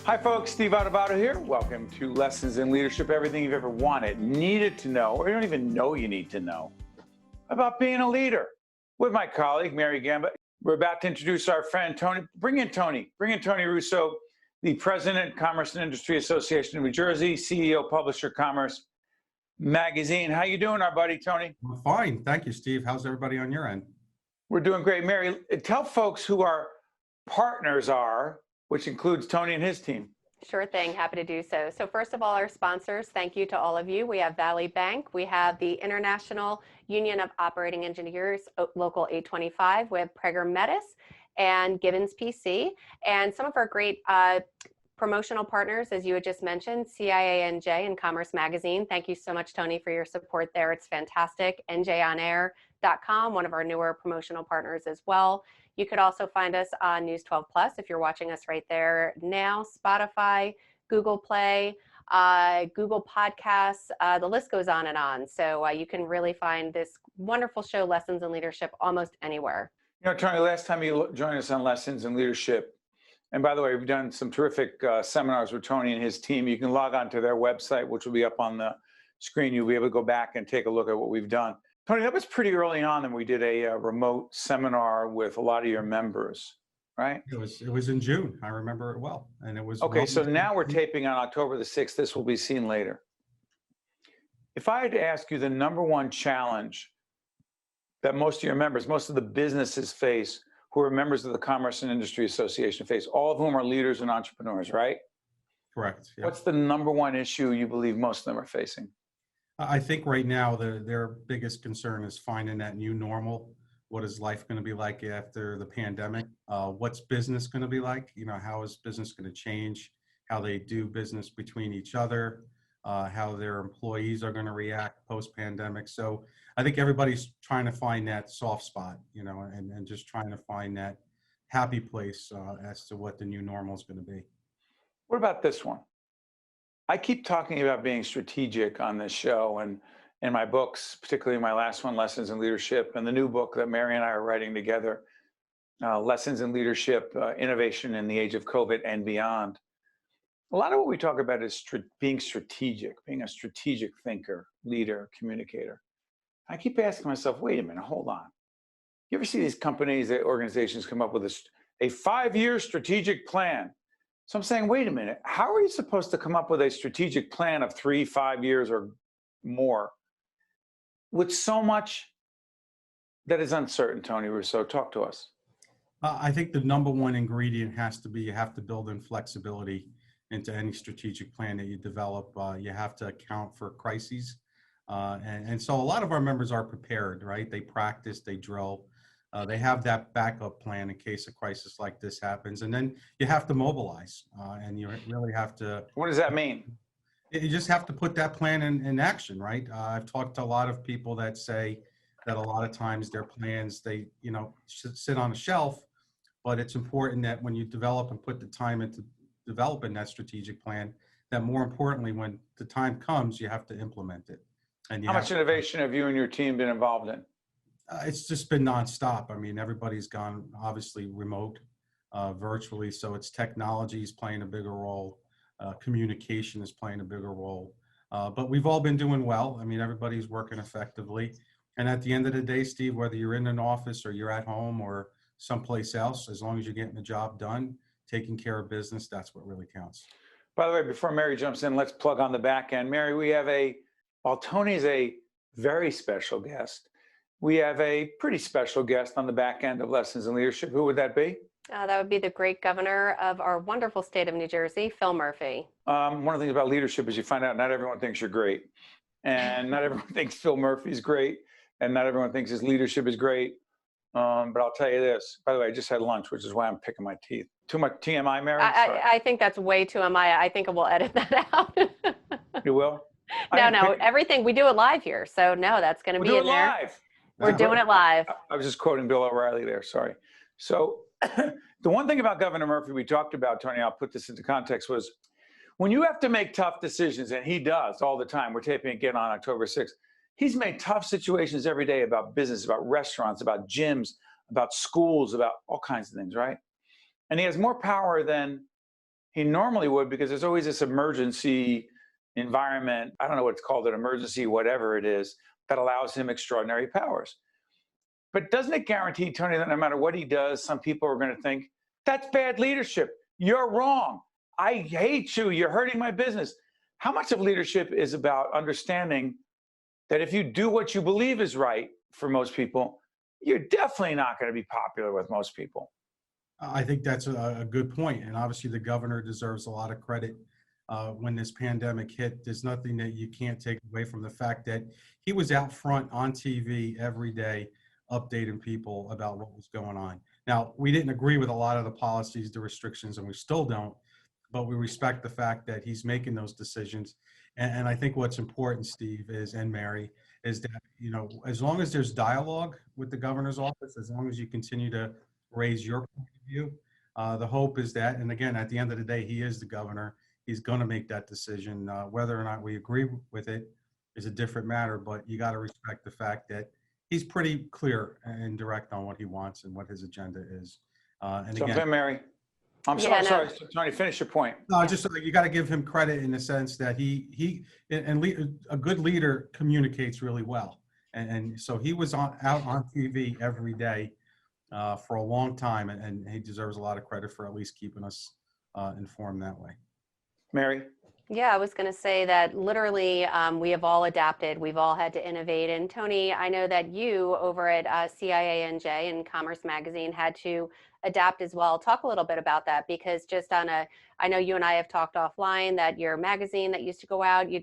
Hi folks, Steve Adubato here. Welcome to Lessons in Leadership, everything you've ever wanted, needed to know, or you don't even know you need to know about being a leader. With my colleague, Mary Gamba, we're about to introduce our friend Tony. Bring in Tony Russo, the President, Commerce and Industry Association of New Jersey, CEO, Publisher, Commerce Magazine. How you doing, our buddy, Tony? I'm fine. Thank you, Steve. How's everybody on your end? We're doing great. Mary, tell folks who our partners are, which includes Tony and his team. Sure thing, happy to do so. So first of all, our sponsors, thank you to all of you. We have Valley Bank, we have the International Union of Operating Engineers, Local 825, we have Prager Metis and Gibbons PC, and some of our great promotional partners, as you had just mentioned, CIANJ and Commerce Magazine. Thank you so much, Tony, for your support there. It's fantastic. NJOnAir.com, one of our newer promotional partners as well. You could also find us on News 12 Plus if you're watching us right there now, Spotify, Google Play, Google Podcasts, the list goes on and on. So you can really find this wonderful show, Lessons in Leadership, almost anywhere. You know, Tony, last time you joined us on Lessons in Leadership, and by the way, we've done some terrific seminars with Tony and his team. You can log on to their website, which will be up on the screen. You'll be able to go back and take a look at what we've done. Tony, that was pretty early on that we did a remote seminar with a lot of your members, right? It was in June. I remember it well. And it was okay. So now we're taping on October the 6th. This will be seen later. If I had to ask you the number one challenge that most of your members, most of the businesses face, who are members of the Commerce and Industry Association face, all of whom are leaders and entrepreneurs, right? Correct. Yep. What's the number one issue you believe most of them are facing? I think right now their biggest concern is finding that new normal. What is life going to be like after the pandemic? What's business going to be like? You know, how is business going to change? How they do business between each other? How their employees are going to react post-pandemic? So I think everybody's trying to find that soft spot, you know, and just trying to find that happy place as to what the new normal is going to be. What about this one? I keep talking about being strategic on this show, and in my books, particularly my last one, Lessons in Leadership, and the new book that Mary and I are writing together, Lessons in Leadership, Innovation in the Age of COVID and Beyond. A lot of what we talk about is being strategic, being a strategic thinker, leader, communicator. I keep asking myself, wait a minute, hold on. You ever see these companies, organizations come up with a 5-year strategic plan? So I'm saying, wait a minute, how are you supposed to come up with a strategic plan of 3, 5 years or more with so much that is uncertain? Tony Russo, talk to us. I think the number one ingredient has to be you have to build in flexibility into any strategic plan that you develop. You have to account for crises. And so a lot of our members are prepared, right? They practice, they drill. They have that backup plan in case a crisis like this happens. And then you have to mobilize and you really have to. What does that mean? You just have to put that plan in action, right? I've talked to a lot of people that say that a lot of times their plans, they, you know, should sit on a shelf, but it's important that when you develop and put the time into developing that strategic plan, that more importantly, when the time comes, you have to implement it. And how much innovation have you and your team been involved in? It's just been nonstop. I mean, everybody's gone obviously remote, virtually. So it's technology is playing a bigger role. Communication is playing a bigger role. But we've all been doing well. I mean, everybody's working effectively. And at the end of the day, Steve, whether you're in an office or you're at home or someplace else, as long as you're getting the job done, taking care of business, that's what really counts. By the way, before Mary jumps in, let's plug on the back end. Mary, we have while Tony's a very special guest, we have a pretty special guest on the back end of Lessons in Leadership. Who would that be? That would be the great governor of our wonderful state of New Jersey, Phil Murphy. One of the things about leadership is you find out not everyone thinks you're great. And not everyone thinks Phil Murphy's great. And not everyone thinks his leadership is great. But I'll tell you this. By the way, I just had lunch, which is why I'm picking my teeth. Too much TMI, Mary? I think that's way too TMI. I think we'll edit that out. You will? No, everything. We do it live here. So no, that's going to be in there. Live. We're doing it live. I was just quoting Bill O'Reilly there, sorry. So the one thing about Governor Murphy we talked about, Tony, I'll put this into context, was when you have to make tough decisions, and he does all the time, we're taping again on October 6th, he's made tough situations every day about business, about restaurants, about gyms, about schools, about all kinds of things, right? And he has more power than he normally would, because there's always this emergency environment. I don't know what's called, an emergency, whatever it is, that allows him extraordinary powers. But doesn't it guarantee, Tony, that no matter what he does, some people are going to think, that's bad leadership. You're wrong. I hate you. You're hurting my business. How much of leadership is about understanding that if you do what you believe is right for most people, you're definitely not going to be popular with most people? I think that's a good point. And obviously the governor deserves a lot of credit when this pandemic hit. There's nothing that you can't take away from the fact that he was out front on TV every day, updating people about what was going on. Now, we didn't agree with a lot of the policies, the restrictions, and we still don't, but we respect the fact that he's making those decisions. And I think what's important, Steve, and Mary, is that, as long as there's dialogue with the governor's office, as long as you continue to raise your point of view, the hope is that, and again, at the end of the day, he is the governor. He's going to make that decision. Whether or not we agree with it is a different matter, but you got to respect the fact that he's pretty clear and direct on what he wants and what his agenda is. And Jump again, in, Mary. I'm Yeah, sorry, no. Tony, finish your point. no, just you got to give him credit in the sense that a good leader communicates really well, and so he was out on TV every day for a long time, and he deserves a lot of credit for at least keeping us informed that way. Mary? Yeah, I was going to say that literally we have all adapted. We've all had to innovate. And Tony, I know that you over at CIANJ and Commerce Magazine had to adapt as well. Talk a little bit about that, because I know you and I have talked offline that your magazine that used to go out, you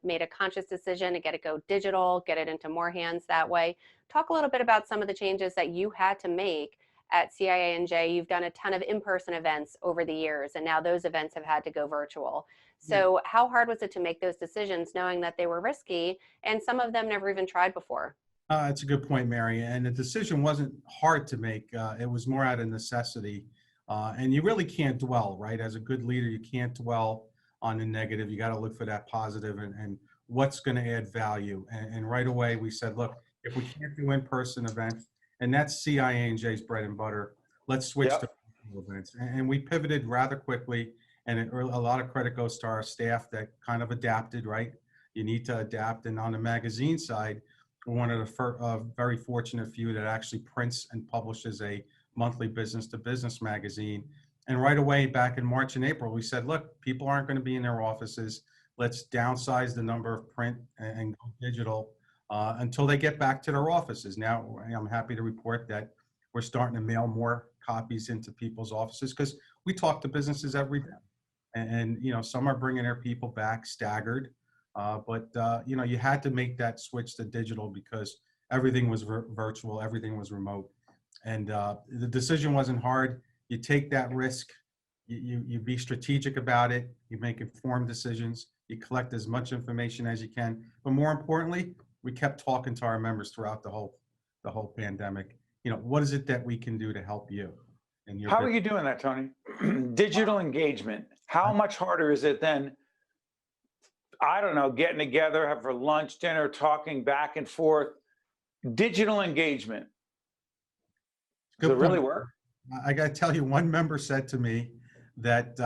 made a conscious decision to get it go digital, get it into more hands that way. Talk a little bit about some of the changes that you had to make at CIANJ. You've done a ton of in-person events over the years, and now those events have had to go virtual. So how hard was it to make those decisions knowing that they were risky and some of them never even tried before? It's a good point, Mary. And the decision wasn't hard to make. It was more out of necessity. And you really can't dwell, right? As a good leader, you can't dwell on the negative. You got to look for that positive and what's going to add value. And right away, we said, look, if we can't do in-person events, and that's CIANJ's bread and butter, let's switch to virtual events. And we pivoted rather quickly. And a lot of credit goes to our staff that kind of adapted, right? You need to adapt. And on the magazine side, we're one of the very fortunate few that actually prints and publishes a monthly business-to-business magazine. And right away, back in March and April, we said, look, people aren't going to be in their offices. Let's downsize the number of print and go digital until they get back to their offices. Now, I'm happy to report that we're starting to mail more copies into people's offices because we talk to businesses every day. And some are bringing their people back staggered, but you had to make that switch to digital because everything was virtual, everything was remote, and the decision wasn't hard. You take that risk, you be strategic about it, you make informed decisions, you collect as much information as you can, but more importantly, we kept talking to our members throughout the whole pandemic. What is it that we can do to help you? And how are you doing that, Tony? Digital engagement. How much harder is it than, I don't know, getting together for lunch, dinner, talking back and forth? Digital engagement. Does it really work? I got to tell you, one member said to me that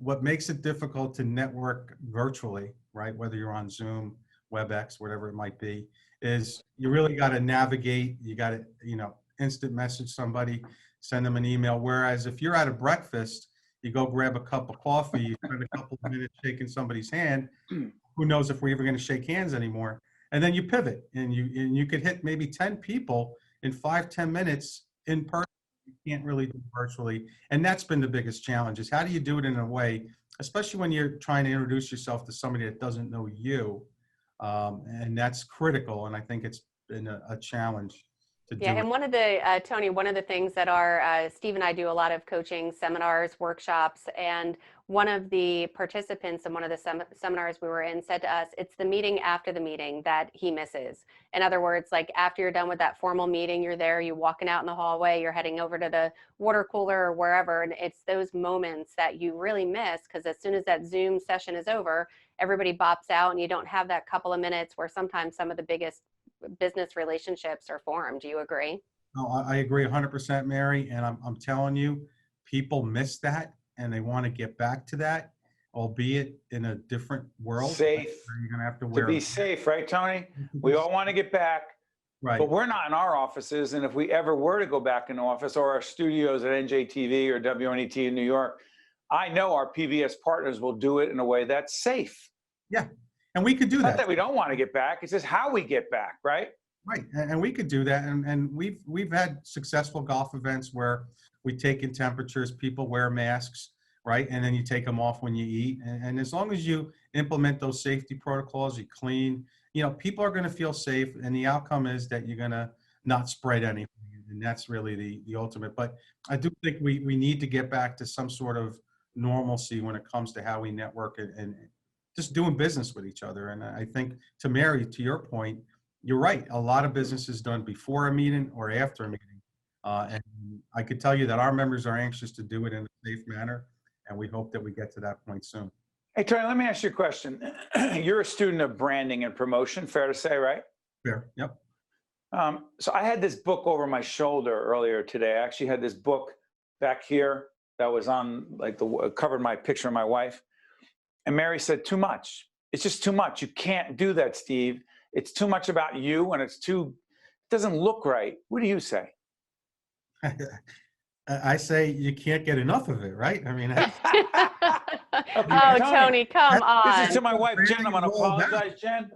what makes it difficult to network virtually, right, whether you're on Zoom, WebEx, whatever it might be, is you really got to navigate. You got to, instant message somebody, send them an email. Whereas if you're at a breakfast, you go grab a cup of coffee, you spend a couple of minutes shaking somebody's hand. Who knows if we're even going to shake hands anymore? And then you pivot, and you could hit maybe 10 people in 5-10 minutes in person. You can't really do virtually, and that's been the biggest challenge. Is how do you do it in a way, especially when you're trying to introduce yourself to somebody that doesn't know you, and that's critical. And I think it's been a challenge. And one of the, Tony, one of the things that Steve and I do a lot of coaching seminars, workshops, and one of the participants in one of the seminars we were in said to us, it's the meeting after the meeting that he misses. In other words, like after you're done with that formal meeting, you're there, you're walking out in the hallway, you're heading over to the water cooler or wherever, and it's those moments that you really miss because as soon as that Zoom session is over, everybody bops out and you don't have that couple of minutes where sometimes some of the biggest business relationships are formed. Do you agree? No, I agree 100%, Mary. And I'm telling you, people miss that. and they want to get back to that, albeit in a different world. Safe. Where you're going to have to To wear. be safe, right, Tony? We all want to get back, Right. but we're not in our offices. And if we ever were to go back in office or our studios at NJTV or WNET in New York, I know our PBS partners will do it in a way that's safe. Yeah. And we could do Not that. that we don't want to get back. It's just how we get back, right? Right. And we could do that. And we've had successful golf events where we take in temperatures, people wear masks, right? And then you take them off when you eat. And as long as you implement those safety protocols, you clean, people are going to feel safe. And the outcome is that you're going to not spread anything. And that's really the ultimate. But I do think we need to get back to some sort of normalcy when it comes to how we network and just doing business with each other. And I think, to Mary, to your point, you're right. A lot of business is done before a meeting or after a meeting. And I could tell you that our members are anxious to do it in a safe manner. And we hope that we get to that point soon. Hey, Tony, let me ask you a question. You're a student of branding and promotion, fair to say, right? Fair. Yep. So I had this book over my shoulder earlier today. I actually had this book back here that was on, like, covered my picture of my wife. And Mary said, too much. It's just too much. You can't do that, Steve. It's too much about you, and it doesn't look right. What do you say? I say you can't get enough of it, right? I mean, oh, Tony, come on. This is to my wife, Jen. I'm going to apologize, Jen.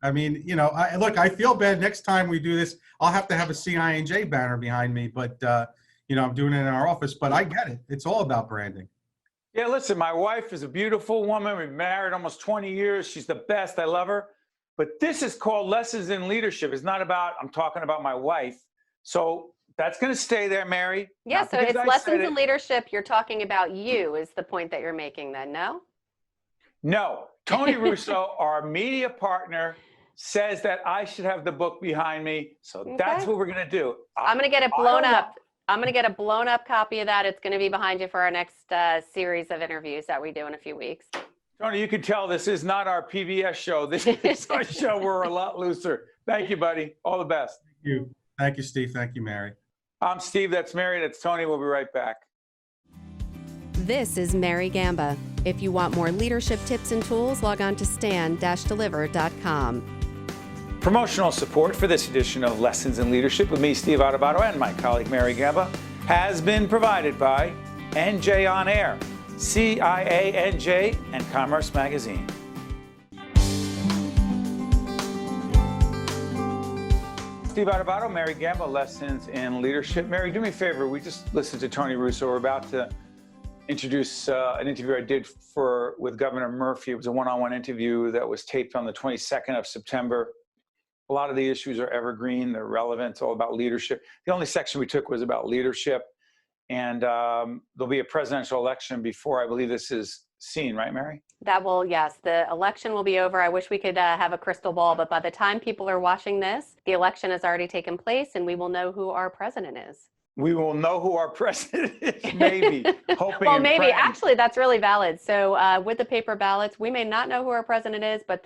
I mean, look, I feel bad. Next time we do this, I'll have to have a CINJ banner behind me, but, I'm doing it in our office, but I get it. It's all about branding. Yeah, listen, my wife is a beautiful woman. We've been married almost 20 years. She's the best. I love her. But this is called Lessons in Leadership. It's not about, I'm talking about my wife. So that's going to stay there, Mary. Yeah, so it's Lessons in Leadership. You're talking about you is the point that you're making then, no? No. Tony Russo, our media partner, says that I should have the book behind me. So that's what we're going to do. I'm going to get it blown up. I'm going to get a blown up copy of that. It's going to be behind you for our next series of interviews that we do in a few weeks. Tony, you can tell this is not our PBS show. This is our show. We're a lot looser. Thank you, buddy. All the best. Thank you. Thank you, Steve. Thank you, Mary. I'm Steve. That's Mary. That's Tony. We'll be right back. This is Mary Gamba. If you want more leadership tips and tools, log on to stand-deliver.com. Promotional support for this edition of Lessons in Leadership with me, Steve Adubato, and my colleague, Mary Gamba, has been provided by NJ On Air, CIANJ, and Commerce Magazine. Steve Adubato, Mary Gamba, Lessons in Leadership. Mary, do me a favor. We just listened to Tony Russo. We're about to introduce an interview I did with Governor Murphy. It was a one-on-one interview that was taped on the 22nd of September. A lot of the issues are evergreen. They're relevant. It's all about leadership. The only section we took was about leadership. And there'll be a presidential election before, I believe, this is seen, right, Mary? Yes, the election will be over. I wish we could have a crystal ball, but by the time people are watching this, the election has already taken place and we will know who our president is. We will know who our president is, maybe. Hoping well, maybe. praying. Actually, that's really valid. So with the paper ballots, we may not know who our president is, but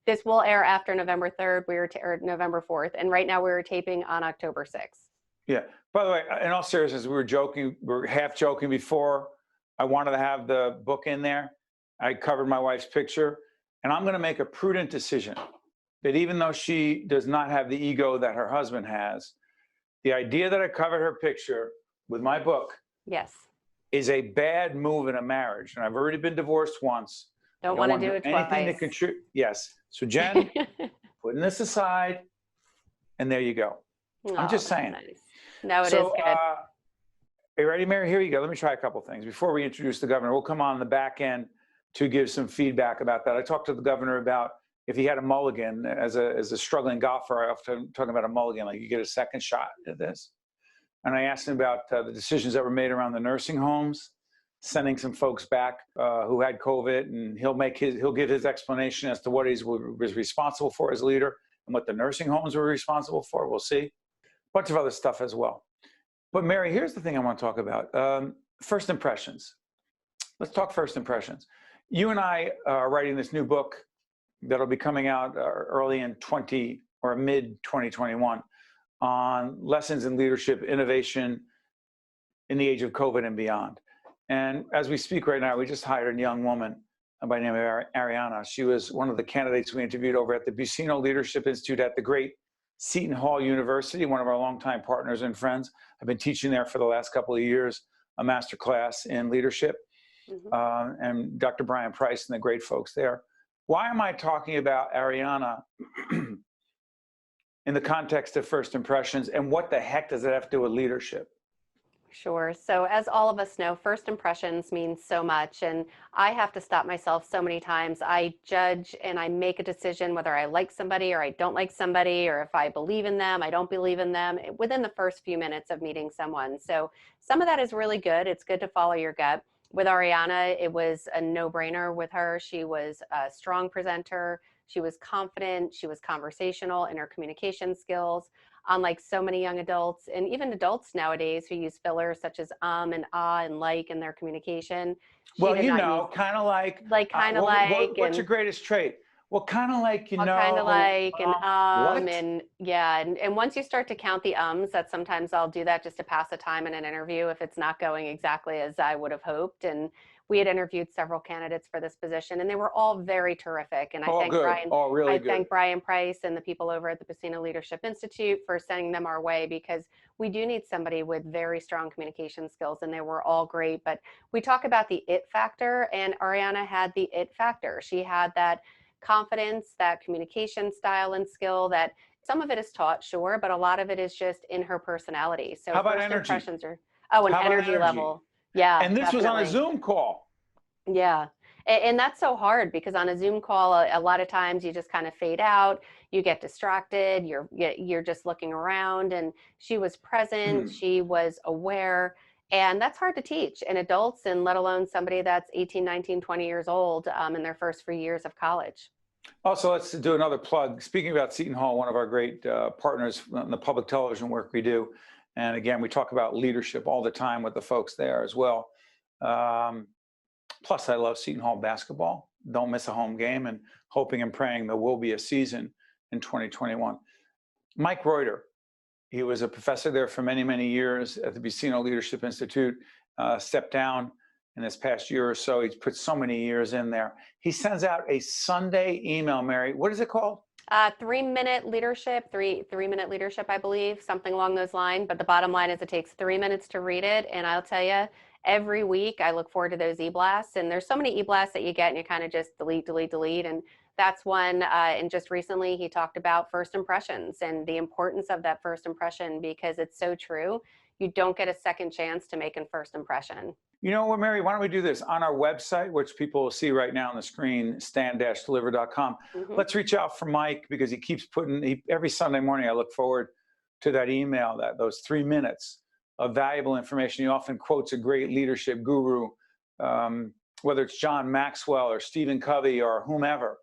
this will air after November 3rd, or November 4th. And right now we're taping on October 6th. Yeah. By the way, in all seriousness, we were half joking before. I wanted to have the book in there. I covered my wife's picture, and I'm going to make a prudent decision that even though she does not have the ego that her husband has, the idea that I covered her picture with my book is a bad move in a marriage. And I've already been divorced once. Don't want to do it twice. Anything to contribute. Yes. So Jen, putting this aside, and there you go. I'm just saying. Nice. No, it is good. Are you ready, Mary? Here you go. Let me try a couple things. Before we introduce the governor, we'll come on the back end to give some feedback about that. I talked to the governor about if he had a mulligan. As a struggling golfer, I often talk about a mulligan, like you get a second shot at this. And I asked him about the decisions that were made around the nursing homes, sending some folks back who had COVID, and he'll give his explanation as to what he was responsible for as leader and what the nursing homes were responsible for. We'll see. A bunch of other stuff as well. But Mary, here's the thing I want to talk about. First impressions. Let's talk first impressions. You and I are writing this new book that'll be coming out early in mid 2021 on lessons in leadership, innovation in the age of COVID and beyond. And as we speak right now, we just hired a young woman by the name of Ariana. She was one of the candidates we interviewed over at the Buccino Leadership Institute at the great Seton Hall University, one of our longtime partners and friends. I've been teaching there for the last couple of years, a master class in leadership, and Dr. Brian Price and the great folks there. Why am I talking about Ariana in the context of first impressions, and what the heck does it have to do with leadership? Sure. So as all of us know, first impressions mean so much. And I have to stop myself so many times. I judge and I make a decision whether I like somebody or I don't like somebody, or if I believe in them, I don't believe in them within the first few minutes of meeting someone. So some of that is really good. It's good to follow your gut. With Ariana, it was a no-brainer with her. She was a strong presenter. She was confident. She was conversational in her communication skills. Unlike so many young adults and even adults nowadays who use fillers such as and ah and like in their communication. Well, you know, kind of like, what's your greatest trait? Well, kind of like, you know, kind of like, and what? and yeah, and once you start to count the ums, that sometimes I'll do that just to pass the time in an interview if it's not going exactly as I would have hoped. And we had interviewed several candidates for this position, and they were all very terrific. And I thank Brian Price and the people over at the Buccino Leadership Institute for sending them our way, because we do need somebody with very strong communication skills, and they were all great. But we talk about the it factor, and Ariana had the it factor. She had that confidence, that communication style and skill that some of it is taught, sure, but a lot of it is just in her personality. So how about first energy? Impressions are, an energy level. Yeah. And this was on a Zoom call. Yeah. And that's so hard, because on a Zoom call, a lot of times you just kind of fade out, you get distracted, you're just looking around, and she was present, she was aware, and that's hard to teach in adults, and let alone somebody that's 18, 19, 20 years old in their first few years of college. Also, let's do another plug. Speaking about Seton Hall, one of our great partners in the public television work we do. And again, we talk about leadership all the time with the folks there as well. Plus, I love Seton Hall basketball. Don't miss a home game, and hoping and praying there will be a season in 2021. Mike Reuter, he was a professor there for many, many years at the Buccino Leadership Institute, stepped down in this past year or so. He's put so many years in there. He sends out a Sunday email, Mary. What is it called? 3-minute leadership, three-minute leadership, I believe, something along those lines. But the bottom line is it takes 3 minutes to read it. And I'll tell you, every week I look forward to those e-blasts. And there's so many e-blasts that you get and you kind of just delete. And that's one. And just recently he talked about first impressions and the importance of that first impression, because it's so true. You don't get a second chance to make a first impression. You know what, Mary, why don't we do this on our website, which people will see right now on the screen, stand-deliver.com. Let's reach out for Mike, because he keeps putting, every Sunday morning, I look forward to that email, those 3 minutes of valuable information. He often quotes a great leadership guru, whether it's John Maxwell or Stephen Covey or whomever,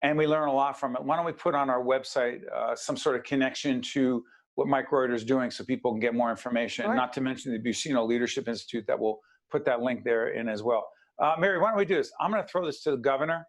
and we learn a lot from it. Why don't we put on our website some sort of connection to what Mike Reuter is doing, so people can get more information, not to mention the Buccino Leadership Institute that will put that link there in as well. Mary, why don't we do this? I'm going to throw this to the governor.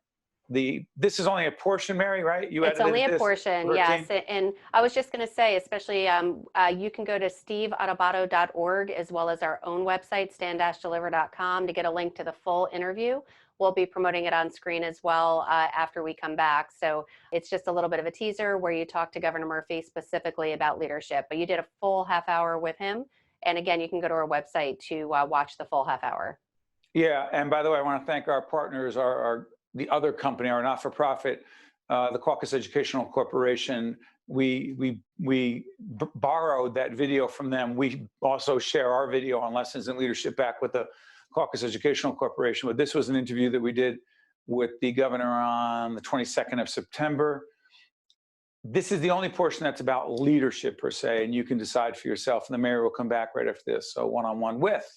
This is only a portion, Mary, right? It's only a portion, yes. And I was just going to say, especially you can go to steveadubato.org as well as our own website, stand-deliver.com, to get a link to the full interview. We'll be promoting it on screen as well after we come back. So it's just a little bit of a teaser where you talk to Governor Murphy specifically about leadership. But you did a full half hour with him. And again, you can go to our website to watch the full half hour. Yeah, and by the way, I want to thank our partners, the other company, our not-for-profit, the Caucus Educational Corporation. We borrowed that video from them. We also share our video on lessons in leadership back with the Caucus Educational Corporation. But this was an interview that we did with the governor on the 22nd of September. This is the only portion that's about leadership per se, and you can decide for yourself. And the mayor will come back right after this. So one-on-one with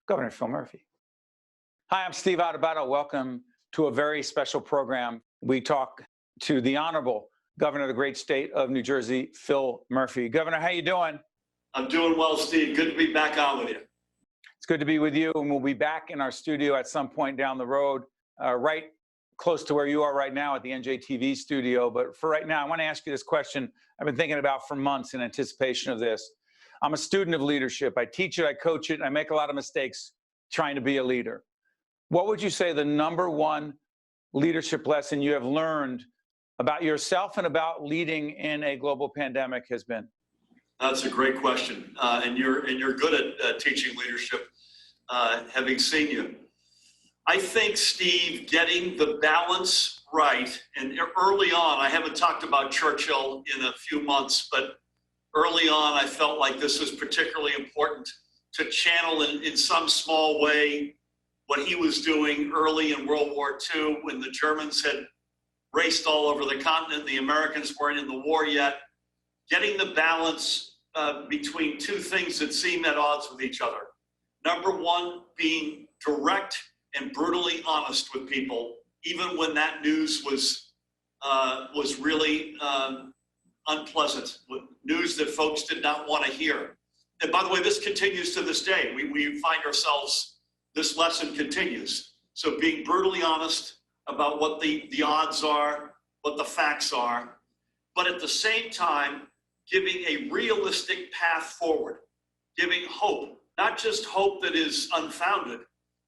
Governor Phil Murphy. Hi, I'm Steve Adubato. Welcome to a very special program. We talk to the Honorable Governor of the great state of New Jersey, Phil Murphy. Governor, how you doing? I'm doing well, Steve. Good to be back on with you. It's good to be with you, and we'll be back in our studio at some point down the road, right close to where you are right now at the NJTV studio. But for right now, I want to ask you this question I've been thinking about for months in anticipation of this. I'm a student of leadership. I teach it, I coach it, and I make a lot of mistakes trying to be a leader. What would you say the number one leadership lesson you have learned about yourself and about leading in a global pandemic has been? That's a great question, and you're good at teaching leadership, having seen you. I think, Steve, getting the balance right, and early on, I haven't talked about Churchill in a few months, but early on, I felt like this was particularly important to channel in some small way what he was doing early in World War II when the Germans had raced all over the continent, the Americans weren't in the war yet. Getting the balance between two things that seem at odds with each other. Number one, being direct and brutally honest with people, even when that news was really unpleasant, news that folks did not want to hear. And by the way, this continues to this day. We find ourselves, this lesson continues. So being brutally honest about what the odds are, what the facts are, but at the same time, giving a realistic path forward, giving hope, not just hope that is unfounded,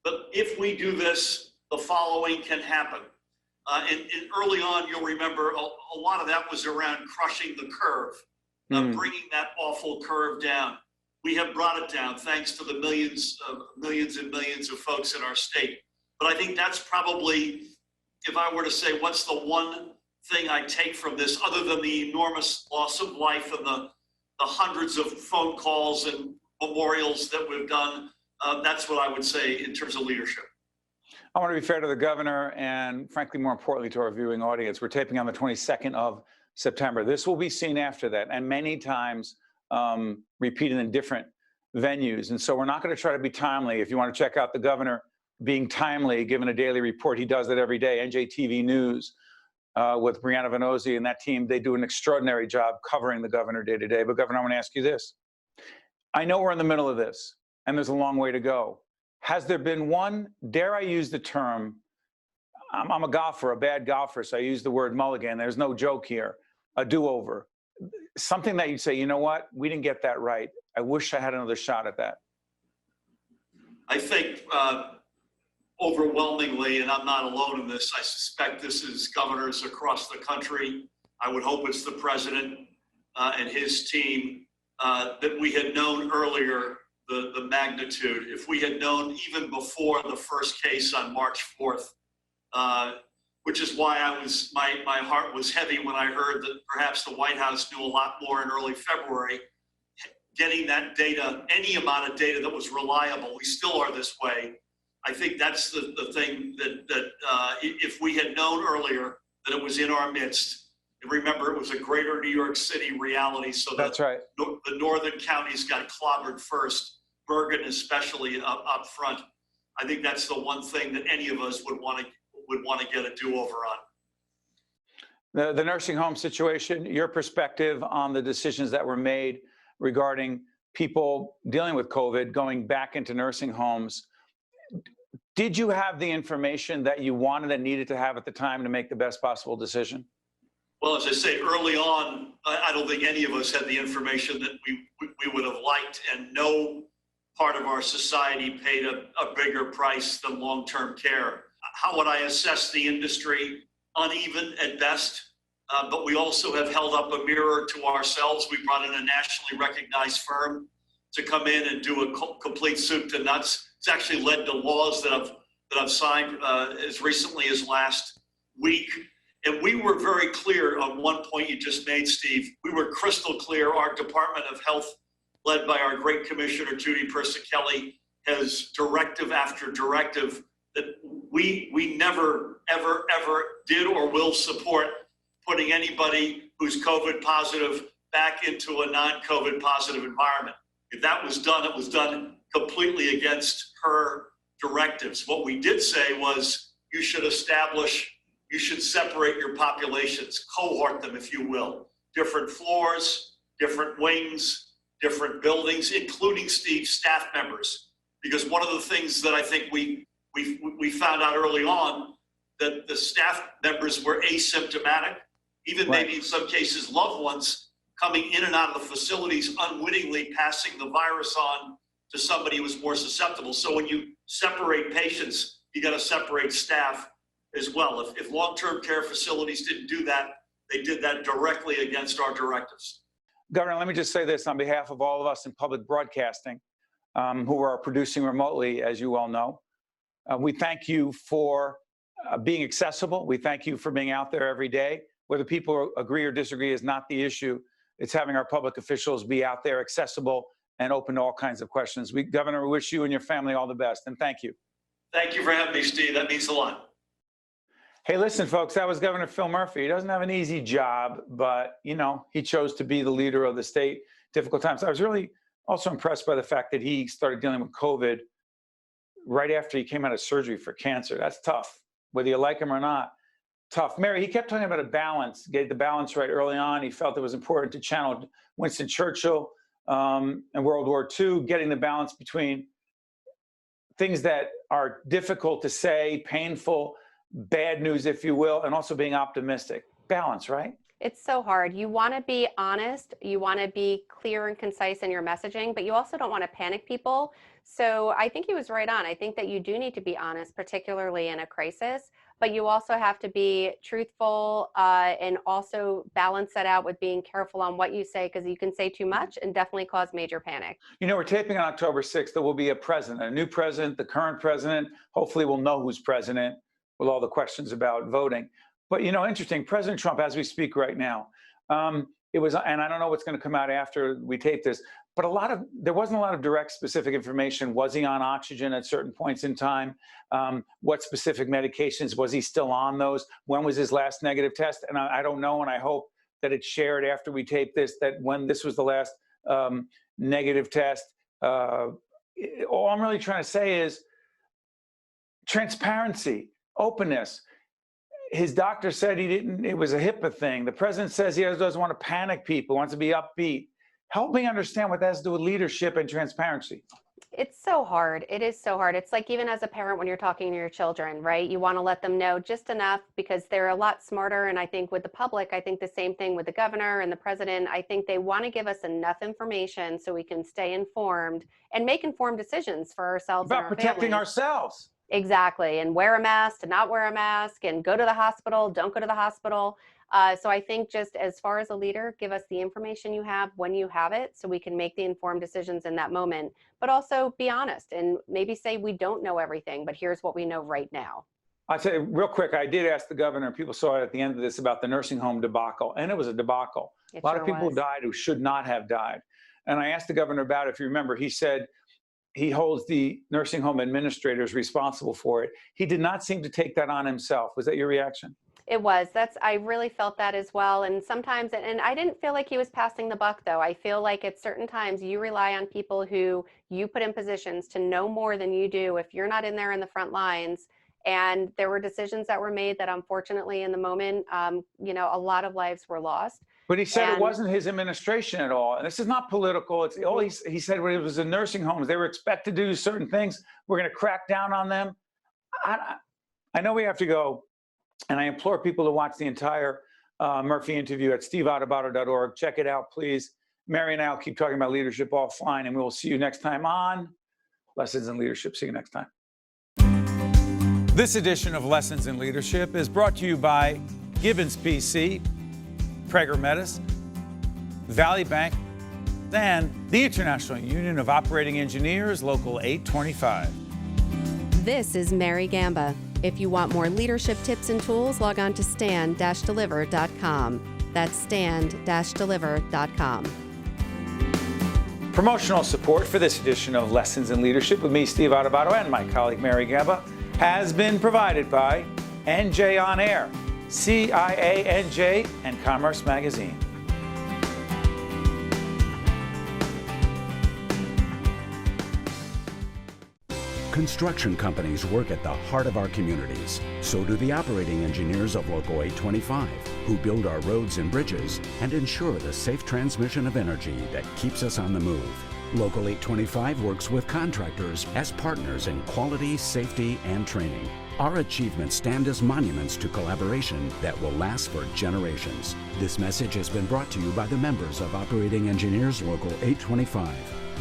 but if we do this, the following can happen. And early on, you'll remember a lot of that was around crushing the curve, bringing that awful curve down. We have brought it down thanks to the millions and millions of folks in our state. But I think that's probably, if I were to say, what's the one thing I take from this, other than the enormous loss of life and the hundreds of phone calls and memorials that we've done, that's what I would say in terms of leadership. I want to be fair to the governor and, frankly, more importantly, to our viewing audience. We're taping on the 22nd of September. This will be seen after that, and many times repeated in different venues. And so we're not going to try to be timely. If you want to check out the governor being timely, given a daily report, he does that every day. NJTV News with Brianna Venozzi and that team, they do an extraordinary job covering the governor day to day. But Governor, I want to ask you this. I know we're in the middle of this, and there's a long way to go. Has there been one, dare I use the term, I'm a golfer, a bad golfer, so I use the word mulligan. There's no joke here, a do-over. Something that you'd say, you know what, we didn't get that right. I wish I had another shot at that. I think overwhelmingly, and I'm not alone in this, I suspect this is governors across the country. I would hope it's the president and his team, that we had known earlier the magnitude. If we had known even before the first case on March 4th, which is why my heart was heavy when I heard that perhaps the White House knew a lot more in early February. Getting that data, any amount of data that was reliable, we still are this way. I think that's the thing that if we had known earlier that it was in our midst, and remember, it was a greater New York City reality, so that's right. The northern counties got clobbered first, Bergen especially up front. I think that's the one thing that any of us would want to get a do-over on. The nursing home situation, your perspective on the decisions that were made regarding people dealing with COVID, going back into nursing homes. Did you have the information that you wanted and needed to have at the time to make the best possible decision? Well, as I say, early on, I don't think any of us had the information that we would have liked, and no part of our society paid a bigger price than long-term care. How would I assess the industry? Uneven at best, but we also have held up a mirror to ourselves. We brought in a nationally recognized firm to come in and do a complete soup to nuts. It's actually led to laws that I've signed as recently as last week. And we were very clear on one point you just made, Steve. We were crystal clear. Our Department of Health, led by our great Commissioner Judy Persicelli, has directive after directive that we never, ever, ever did or will support putting anybody who's COVID positive back into a non-COVID positive environment. If that was done, it was done completely against her directives. What we did say was you should separate your populations, cohort them, if you will. Different floors, different wings, different buildings, including staff members. Because one of the things that I think we found out early on, that the staff members were asymptomatic, even maybe in some cases loved ones coming in and out of the facilities unwittingly passing the virus on to somebody who was more susceptible. So when you separate patients, you got to separate staff as well. If long-term care facilities didn't do that, they did that directly against our directives. Governor, let me just say this on behalf of all of us in public broadcasting who are producing remotely, as you well know. We thank you for being accessible. We thank you for being out there every day. Whether people agree or disagree is not the issue. It's having our public officials be out there accessible and open to all kinds of questions. Governor, we wish you and your family all the best, and thank you. Thank you for having me, Steve. That means a lot. Hey, listen, folks, that was Governor Phil Murphy. He doesn't have an easy job, but, you know, he chose to be the leader of the state. Difficult times. I was really also impressed by the fact that he started dealing with COVID right after he came out of surgery for cancer. That's tough, whether you like him or not. Tough. Mary, he kept talking about a balance, get the balance right early on. He felt it was important to channel Winston Churchill in World War II, getting the balance between things that are difficult to say, painful, bad news, if you will, and also being optimistic. Balance, right? It's so hard. You want to be honest, you want to be clear and concise in your messaging, but you also don't want to panic people. So I think he was right on. I think that you do need to be honest, particularly in a crisis, but you also have to be truthful and also balance that out with being careful on what you say, because you can say too much and definitely cause major panic. You know, we're taping on October 6th. There will be a president, a new president, the current president. Hopefully we'll know who's president with all the questions about voting. But, you know, interesting, President Trump, as we speak right now, it was, and I don't know what's going to come out after we tape this, but there wasn't a lot of direct specific information. Was he on oxygen at certain points in time? What specific medications, was he still on those? When was his last negative test? And I don't know, and I hope that it's shared after we tape this, that when this was the last negative test. All I'm really trying to say is transparency, openness. His doctor said it was a HIPAA thing. The president says he doesn't want to panic people, wants to be upbeat. Help me understand what that has to do with leadership and transparency. It's so hard. It is so hard. It's like even as a parent when you're talking to your children, right? You want to let them know just enough because they're a lot smarter. And I think with the public, I think the same thing with the governor and the president. I think they want to give us enough information so we can stay informed and make informed decisions for ourselves. About protecting ourselves. Exactly. And wear a mask, to not wear a mask, and go to the hospital, don't go to the hospital. So I think just as far as a leader, give us the information you have when you have it so we can make the informed decisions in that moment, but also be honest and maybe say we don't know everything, but here's what we know right now. I'll tell you real quick, I did ask the governor, and people saw it at the end of this, about the nursing home debacle, and it was a debacle. A lot of people died who should not have died. And I asked the governor about it. If you remember, he said he holds the nursing home administrators responsible for it. He did not seem to take that on himself. Was that your reaction? It was. I really felt that as well. And sometimes, and I didn't feel like he was passing the buck though. I feel like at certain times you rely on people who you put in positions to know more than you do if you're not in there in the front lines. And there were decisions that were made that unfortunately in the moment, you know, a lot of lives were lost. But he said it wasn't his administration at all. And this is not political. It's all he said when it was the nursing homes. They were expected to do certain things. We're going to crack down on them. I know we have to go. And I implore people to watch the entire Murphy interview at steveadubato.org. Check it out, please. Mary and I will keep talking about leadership offline, and we will see you next time on Lessons in Leadership. See you next time. This edition of Lessons in Leadership is brought to you by Gibbons PC, Prager Metis, Valley Bank, and the International Union of Operating Engineers, Local 825. This is Mary Gamba. If you want more leadership tips and tools, log on to stand-deliver.com. That's stand-deliver.com. Promotional support for this edition of Lessons in Leadership with me, Steve Adubato, and my colleague Mary Gamba has been provided by NJ On Air, CIANJ, and Commerce Magazine. Construction companies work at the heart of our communities. So do the operating engineers of Local 825, who build our roads and bridges and ensure the safe transmission of energy that keeps us on the move. Local 825 works with contractors as partners in quality, safety, and training. Our achievements stand as monuments to collaboration that will last for generations. This message has been brought to you by the members of Operating Engineers Local 825.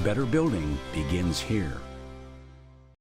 Better building begins here.